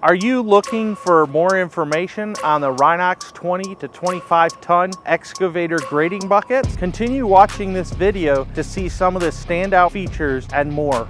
Are you looking for more information on the Rhinox 20 to 25 ton excavator grading buckets? Continue watching this video to see some of the standout features and more.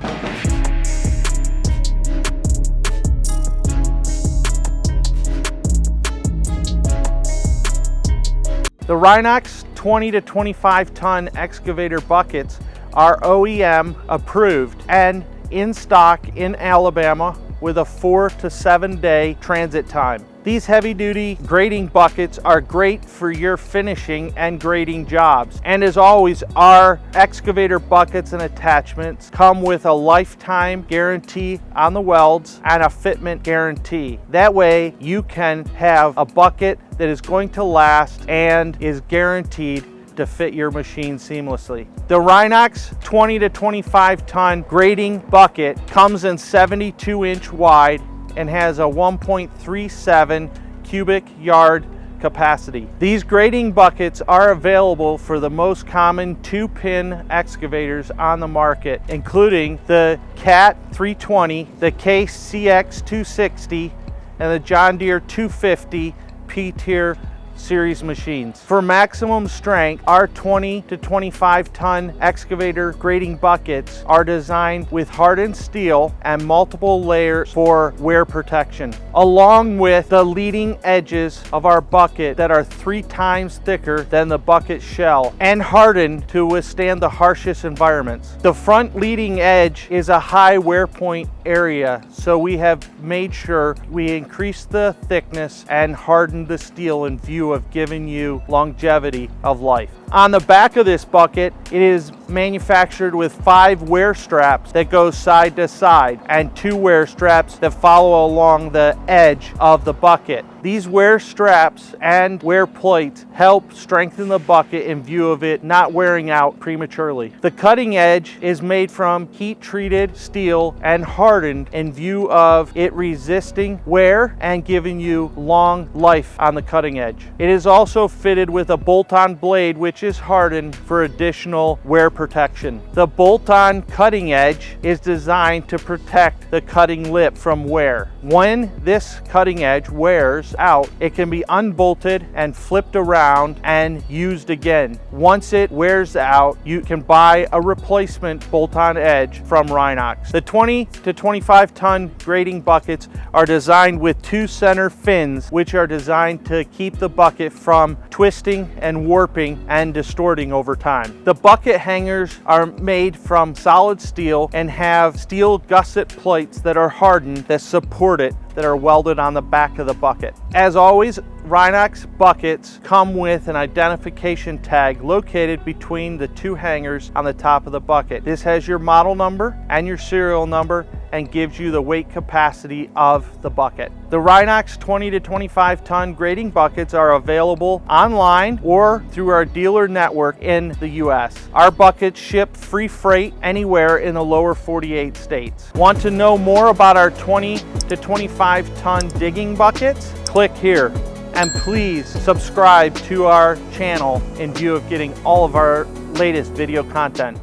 The Rhinox 20 to 25 ton excavator buckets are OEM approved and in stock in Alabama with a 4 to 7 day transit time. These heavy-duty grading buckets are great for your finishing and grading jobs. And as always, our excavator buckets and attachments come with a lifetime guarantee on the welds and a fitment guarantee. That way you can have a bucket that is going to last and is guaranteed to fit your machine seamlessly. The Rhinox 20 to 25 ton grading bucket comes in 72-inch wide and has a 1.37 cubic yard capacity. These grading buckets are available for the most common 2-pin excavators on the market, including the Cat 320, the KCX 260, and the John Deere 250 P-tier series machines. For maximum strength, our 20 to 25 ton excavator grading buckets are designed with hardened steel and multiple layers for wear protection, along with the leading edges of our bucket that are 3 times thicker than the bucket shell and hardened to withstand the harshest environments. The front leading edge is a high wear point area, so we have made sure we increase the thickness and harden the steel in view of giving you longevity of life. On the back of this bucket, it is manufactured with 5 wear straps that go side to side and 2 wear straps that follow along the edge of the bucket. These wear straps and wear plates help strengthen the bucket in view of it not wearing out prematurely. The cutting edge is made from heat-treated steel and hardened in view of it resisting wear and giving you long life on the cutting edge. It is also fitted with a bolt-on blade which is hardened for additional wear protection. The bolt-on cutting edge is designed to protect the cutting lip from wear. When this cutting edge wears out, it can be unbolted and flipped around and used again. Once it wears out, you can buy a replacement bolt-on edge from Rhinox. The 20 to 25 ton grading buckets are designed with 2 center fins, which are designed to keep the bucket from twisting and warping and distorting over time. The bucket hangers are made from solid steel and have steel gusset plates that are hardened that support it, that are welded on the back of the bucket. As always, Rhinox buckets come with an identification tag located between the 2 hangers on the top of the bucket. This has your model number and your serial number and gives you the weight capacity of the bucket. The Rhinox 20 to 25 ton grading buckets are available online or through our dealer network in the US. Our buckets ship free freight anywhere in the lower 48 states. Want to know more about our 20 to 25 ton digging buckets? Click here. And please subscribe to our channel in view of getting all of our latest video content.